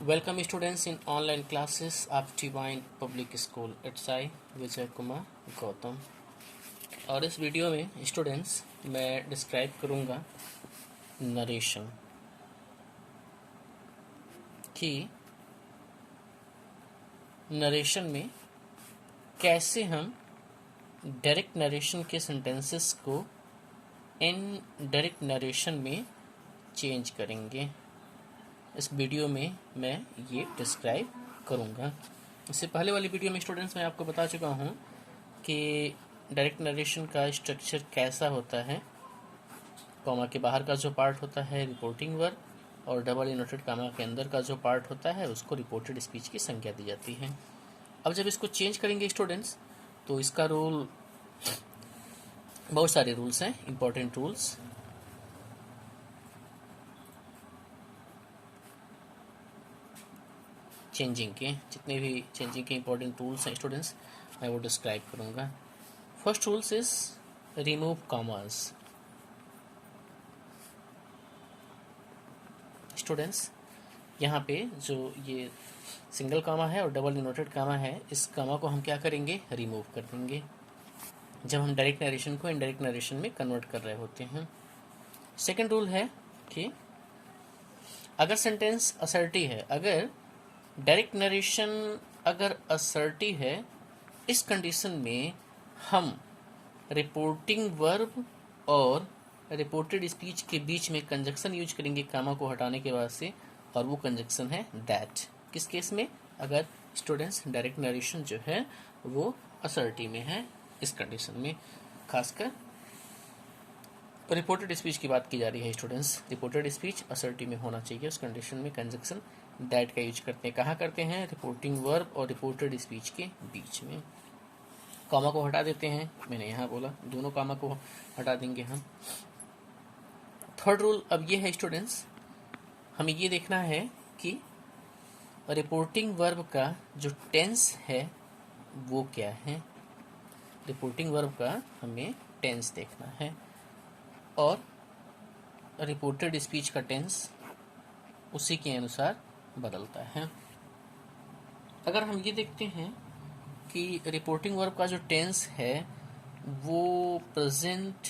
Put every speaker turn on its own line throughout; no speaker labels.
Welcome students in online classes of Divine Public School. It's I Vijay Kumar Gautam. और इस video में students मैं describe करूँगा नरेशन कि नरेशन में कैसे हम डायरेक्ट नरेशन के सेंटेंसेस को इनडायरेक्ट नरेशन में चेंज करेंगे। इस वीडियो में मैं ये डिस्क्राइब करूँगा। इससे पहले वाली वीडियो में स्टूडेंट्स मैं आपको बता चुका हूँ कि डायरेक्ट नरेशन का स्ट्रक्चर कैसा होता है। कॉमा के बाहर का जो पार्ट होता है रिपोर्टिंग वर्ब, और डबल इनवर्टेड कॉमा के अंदर का जो पार्ट होता है उसको रिपोर्टेड स्पीच की संज्ञा दी जाती है। अब जब इसको चेंज करेंगे स्टूडेंट्स तो इसका रूल, बहुत सारे रूल्स हैं, इंपॉर्टेंट रूल्स। चेंजिंग के जितने भी चेंजिंग के इंपॉर्टेंट रूल्स हैं स्टूडेंट्स मैं वो डिस्क्राइब करूँगा। First rules is remove commas. Students यहाँ पे जो ये सिंगल कामा है और डबल इनवर्टेड कामा है, इस कामा को हम क्या करेंगे, रिमूव कर देंगे जब हम डायरेक्ट नरेशन को इनडायरेक्ट नरेशन में कन्वर्ट कर रहे होते हैं। सेकंड रूल है कि अगर सेंटेंस असर्टिव है, अगर डायरेक्ट नरेशन अगर असर्टिव है, इस कंडीशन में हम रिपोर्टिंग वर्ब और रिपोर्टेड स्पीच के बीच में कंजक्शन यूज करेंगे कामा को हटाने के बाद से, और वो कंजक्शन है दैट। किस केस में, अगर स्टूडेंट्स डायरेक्ट नरेशन जो है वो असर्टिव में है, इस कंडीशन में खासकर रिपोर्टेड स्पीच की बात की जा रही है स्टूडेंट्स। रिपोर्टेड स्पीच असर्टिव में होना चाहिए, उस कंडीशन में कंजक्शन दैट का यूज करते हैं। कहाँ करते हैं, रिपोर्टिंग वर्ब और रिपोर्टेड स्पीच के बीच में। कॉमा को हटा देते हैं, मैंने यहाँ बोला दोनों कॉमा को हटा देंगे हम। थर्ड रूल अब ये है स्टूडेंट्स, हमें ये देखना है कि रिपोर्टिंग वर्ब का जो टेंस है वो क्या है। रिपोर्टिंग वर्ब का हमें टेंस देखना है और रिपोर्टेड स्पीच का टेंस उसी के अनुसार बदलता है। अगर हम ये देखते हैं कि रिपोर्टिंग वर्ब का जो टेंस है वो प्रेजेंट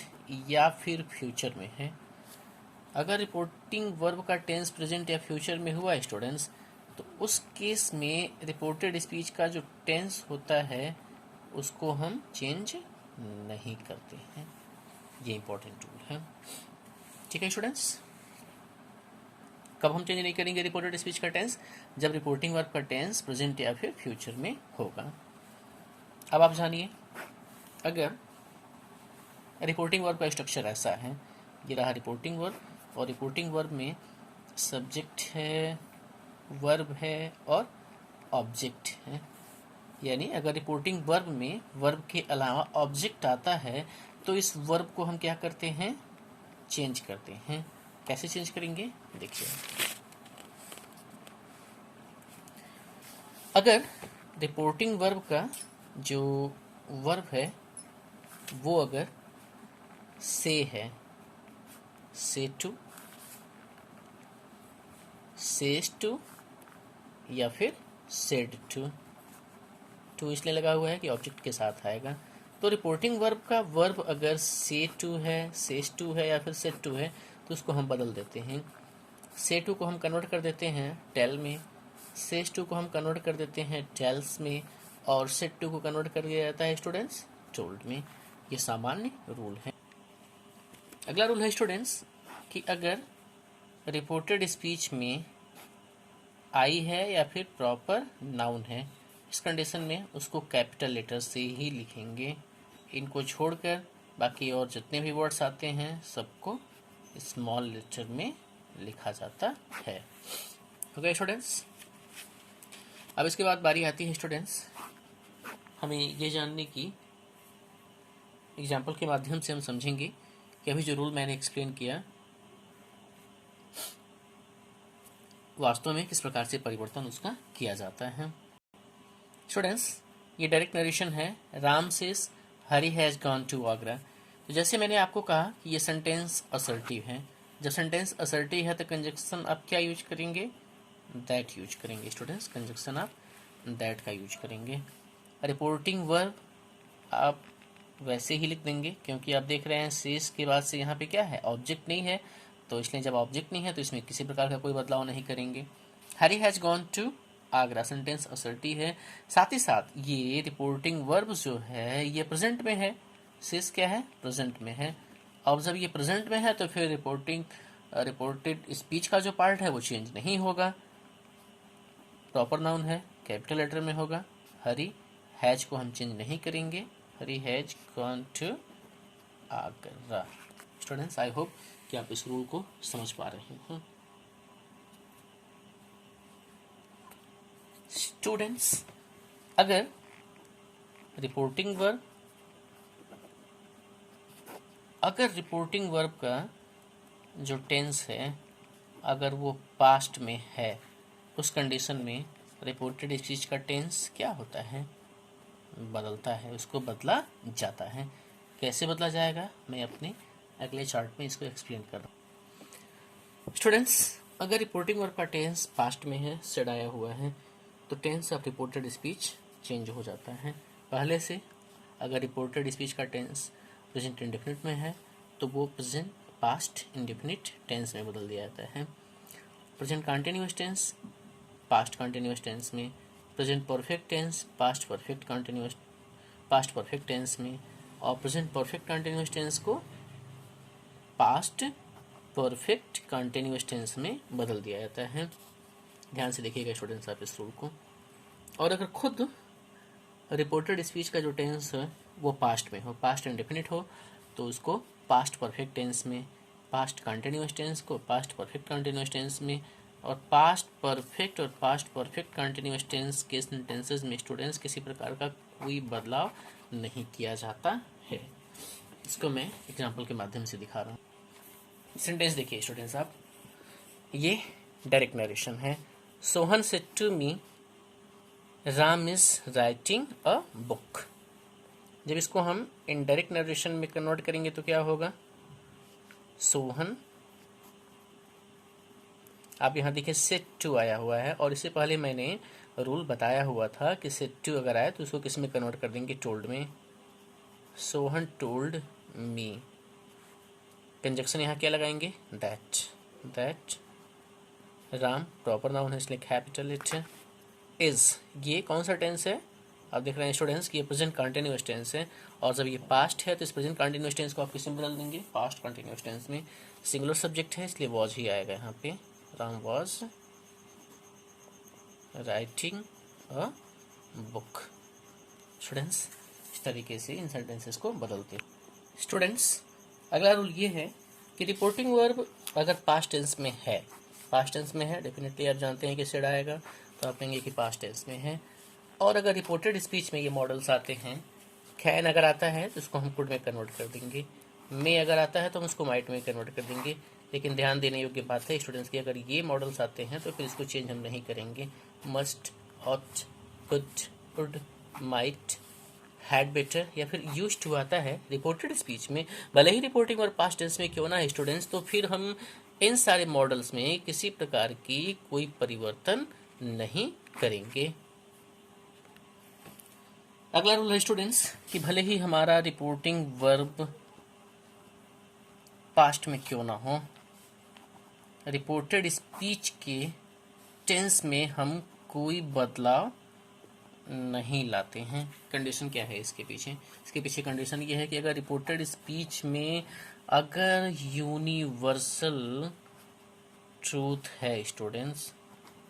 या फिर फ्यूचर में है, अगर रिपोर्टिंग वर्ब का टेंस प्रेजेंट या फ्यूचर में हुआ स्टूडेंट्स, तो उस केस में रिपोर्टेड स्पीच का जो टेंस होता है उसको हम चेंज नहीं करते हैं। ये इंपॉर्टेंट रूल है, ठीक है स्टूडेंट्स। कब हम चेंज नहीं करेंगे रिपोर्टेड स्पीच का टेंस, जब रिपोर्टिंग वर्ब का टेंस प्रेजेंट या फिर फ्यूचर में होगा। अब आप जानिए, अगर रिपोर्टिंग वर्ब का स्ट्रक्चर ऐसा है, ये रहा रिपोर्टिंग वर्ब, और रिपोर्टिंग वर्ब में सब्जेक्ट है, वर्ब है और ऑब्जेक्ट है। यानी अगर रिपोर्टिंग वर्ब में वर्ब के अलावा ऑब्जेक्ट आता है तो इस वर्ब को हम क्या करते हैं, चेंज करते हैं। कैसे चेंज करेंगे देखिए, अगर रिपोर्टिंग वर्ब का जो वर्ब है वो अगर से है, से टू, सेज टू या फिर सेड टू, टू इसलिए लगा हुआ है कि ऑब्जेक्ट के साथ आएगा। तो रिपोर्टिंग वर्ब का वर्ब अगर से टू है, सेज टू है या फिर सेड टू है तो उसको हम बदल देते हैं। से टू को हम कन्वर्ट कर देते हैं टेल में, सेज टू को हम कन्वर्ट कर देते हैं टेल्स में, और सेड टू को कन्वर्ट कर दिया जाता है स्टूडेंट्स टोल्ड में। ये सामान्य रूल है। अगला रूल है स्टूडेंट्स कि अगर रिपोर्टेड स्पीच में आई है या फिर प्रॉपर नाउन है, इस कंडीशन में उसको कैपिटल लेटर से ही लिखेंगे। इनको छोड़कर बाकी और जितने भी वर्ड्स आते हैं सबको स्मॉल लेटर में लिखा जाता है। ओके स्टूडेंट्स, अब इसके बाद बारी आती है स्टूडेंट्स हमें ये जानने की, एग्जाम्पल के माध्यम से हम समझेंगे कि अभी जो रूल मैंने एक्सप्लेन किया वास्तव में किस प्रकार से परिवर्तन उसका किया जाता है। स्टूडेंट्स ये डायरेक्ट नरेशन है, Ram says Hari has gone to Agra. तो जैसे मैंने आपको कहा कि ये सेंटेंस असर्टिव है, जब सेंटेंस असर्टिव है तो कंजक्शन आप क्या यूज करेंगे, दैट यूज करेंगे स्टूडेंट्स, कंजक्शन ऑफ दैट का यूज करेंगे। रिपोर्टिंग वर्ब आप वैसे ही लिख देंगे क्योंकि आप देख रहे हैं सीज के बाद से यहाँ पे क्या है, ऑब्जेक्ट नहीं है, तो इसलिए जब ऑब्जेक्ट नहीं है तो इसमें किसी प्रकार का कोई बदलाव नहीं करेंगे। Hari has gone to Agra, sentence assertive है। साथ ही साथ ये रिपोर्टिंग वर्ब जो है ये प्रेजेंट में है, सीज क्या है, प्रेजेंट में है। अब जब ये प्रेजेंट में है तो फिर रिपोर्टेड स्पीच का जो पार्ट है वो चेंज नहीं होगा, प्रॉपर नाउन है, कैपिटल लेटर में होगा। हरी हैज को हम चेंज नहीं करेंगे, Hari has gone to Agra. Students I hope कि आप इस रूल को समझ पा रहे हैं। स्टूडेंट्स अगर रिपोर्टिंग वर्ब का जो टेंस है अगर वो पास्ट में है, उस कंडीशन में रिपोर्टेड स्पीच का टेंस क्या होता है, बदलता है, उसको बदला जाता है। कैसे बदला जाएगा मैं अपने अगले चार्ट में इसको एक्सप्लेन कर रहा हूँ। स्टूडेंट्स अगर रिपोर्टिंग वर्ब का टेंस पास्ट में है, सेड आया हुआ है, तो tense of reported speech change हो जाता है। पहले से अगर रिपोर्टेड स्पीच का टेंस प्रेजेंट इंडेफिनिट में है तो वो प्रेजेंट पास्ट इंडेफिनिट टेंस में बदल दिया जाता है। Present continuous tense past continuous tense में, present perfect tense past perfect tense में, और प्रेजेंट परफेक्ट कंटिन्यूअस टेंस को पास्ट परफेक्ट कंटिन्यूअस टेंस में बदल दिया जाता है। ध्यान से देखिएगा स्टूडेंट्स आप इस रूल को। और अगर खुद रिपोर्टेड स्पीच का जो टेंस है वो पास्ट में हो, पास्ट इंडेफिनिट हो, तो उसको पास्ट परफेक्ट टेंस में, पास्ट कंटिन्यूअस टेंस को पास्ट परफेक्ट कंटिन्यूअस टेंस में, और पास्ट परफेक्ट और पास्ट परफेक्ट कंटिन्यूअस टेंस के सेंटेंसेस में स्टूडेंट्स किसी प्रकार का कोई बदलाव नहीं किया जाता है। इसको मैं एग्जांपल के माध्यम से दिखा रहा हूँ। सेंटेंस देखिए स्टूडेंट्स आप, ये डायरेक्ट नरेशन है। Sohan said to me Ram is writing a book. जब इसको हम इनडायरेक्ट नरेशन में कन्वर्ट करेंगे तो क्या होगा, सोहन, आप यहाँ देखिए सेड टू आया हुआ है, और इससे पहले मैंने रूल बताया हुआ था कि सेड टू अगर आए तो उसको किस में कन्वर्ट कर देंगे, टोल्ड में। सोहन टोल्ड मी, कंजक्शन यहाँ क्या लगाएंगे, दैट। राम प्रॉपर नाउन है इसलिए कैपिटल लेटर। इज, ये कौन सा टेंस है, आप देख रहे हैं स्टूडेंट्स कि ये प्रेजेंट कंटिन्यूअस टेंस है, और जब ये पास्ट है तो इस प्रेजेंट कंटिन्यूअस टेंस को आप किस में बदल देंगे, पास्ट कंटिन्यूअस टेंस में। सिंगुलर सब्जेक्ट है इसलिए वॉज ही आएगा यहाँ पे, Ram was writing a book. Students इस तरीके से इन सेंटेंसेस को बदलते। स्टूडेंट्स अगला रूल ये है कि रिपोर्टिंग वर्ब अगर पास्ट टेंस में है डेफिनेटली आप जानते हैं कि सेड आएगा, तो आप कहेंगे कि पास्ट टेंस में है। और अगर रिपोर्टेड स्पीच में ये मॉडल्स आते हैं, कैन अगर आता है तो उसको हम कुड में कन्वर्ट कर देंगे, मे अगर आता है तो हम उसको माइट में कन्वर्ट कर देंगे। लेकिन ध्यान देने योग्य बात है स्टूडेंट्स की, अगर ये मॉडल्स आते हैं तो फिर इसको चेंज हम नहीं करेंगे। Must, ought, could, would, might, had better या फिर यूज्ड टू आता है रिपोर्टेड स्पीच में, भले ही रिपोर्टिंग और पास्ट टेंस में क्यों ना है स्टूडेंट्स, तो फिर हम इन सारे मॉडल्स में किसी प्रकार की कोई परिवर्तन नहीं करेंगे। अगला रूल है स्टूडेंट्स कि भले ही हमारा रिपोर्टिंग वर्ब पास्ट में क्यों ना हो, रिपोर्टेड स्पीच के टेंस में हम कोई बदलाव नहीं लाते हैं। कंडीशन क्या है इसके पीछे कंडीशन ये है कि अगर रिपोर्टेड स्पीच में अगर यूनिवर्सल ट्रूथ है स्टूडेंट्स,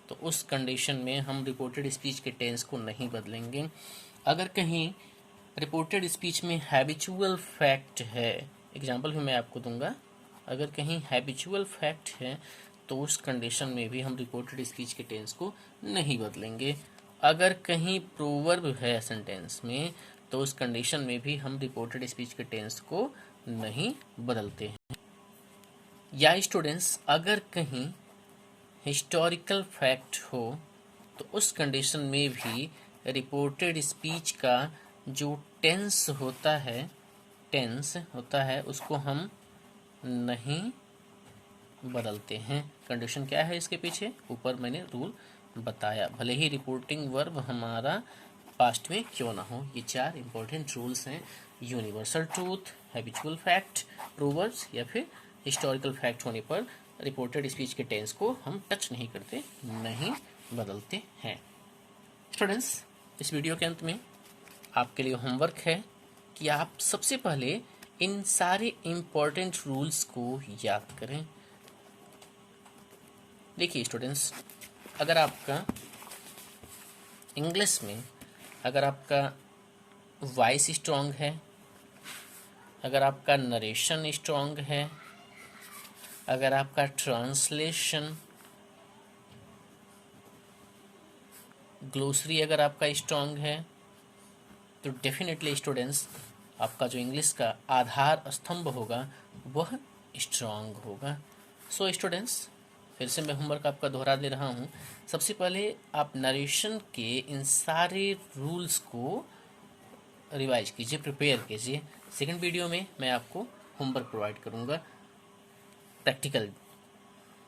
तो उस कंडीशन में हम रिपोर्टेड स्पीच के टेंस को नहीं बदलेंगे। अगर कहीं रिपोर्टेड स्पीच में हैबिचुअल फैक्ट है, एग्जांपल भी मैं आपको दूंगा, अगर कहीं हैबिचुअल फैक्ट है तो उस कंडीशन में भी हम रिपोर्टेड स्पीच के टेंस को नहीं बदलेंगे। अगर कहीं प्रोवर्ब है सेंटेंस में तो उस कंडीशन में भी हम रिपोर्टेड स्पीच के टेंस को नहीं बदलते हैं। या स्टूडेंट्स अगर कहीं हिस्टोरिकल फैक्ट हो तो उस कंडीशन में भी रिपोर्टेड स्पीच का जो टेंस होता है उसको हम नहीं बदलते हैं। कंडीशन क्या है इसके पीछे, ऊपर मैंने रूल बताया, भले ही रिपोर्टिंग वर्ब हमारा पास्ट में क्यों ना हो। ये 4 इंपॉर्टेंट रूल्स हैं। Universal truth, habitual fact, proverbs या फिर हिस्टोरिकल फैक्ट होने पर रिपोर्टेड स्पीच के टेंस को हम टच नहीं करते, नहीं बदलते हैं। स्टूडेंट्स, इस वीडियो के अंत में आपके लिए होमवर्क है कि आप सबसे पहले इन सारे इम्पोर्टेंट रूल्स को याद करें। देखिए स्टूडेंट्स, अगर आपका इंग्लिश में अगर आपका वॉइस स्ट्रांग है, अगर आपका नरेशन स्ट्रांग है, अगर आपका ट्रांसलेशन ग्लोसरी अगर आपका स्ट्रांग है, तो डेफिनेटली स्टूडेंट्स आपका जो इंग्लिश का आधार स्तंभ होगा वह स्ट्रांग होगा। सो स्टूडेंट्स, फिर से मैं होमवर्क आपका दोहरा दे रहा हूँ। सबसे पहले आप नरेशन के इन सारे रूल्स को रिवाइज कीजिए, प्रिपेयर कीजिए। सेकंड वीडियो में मैं आपको होमवर्क प्रोवाइड करूँगा प्रैक्टिकल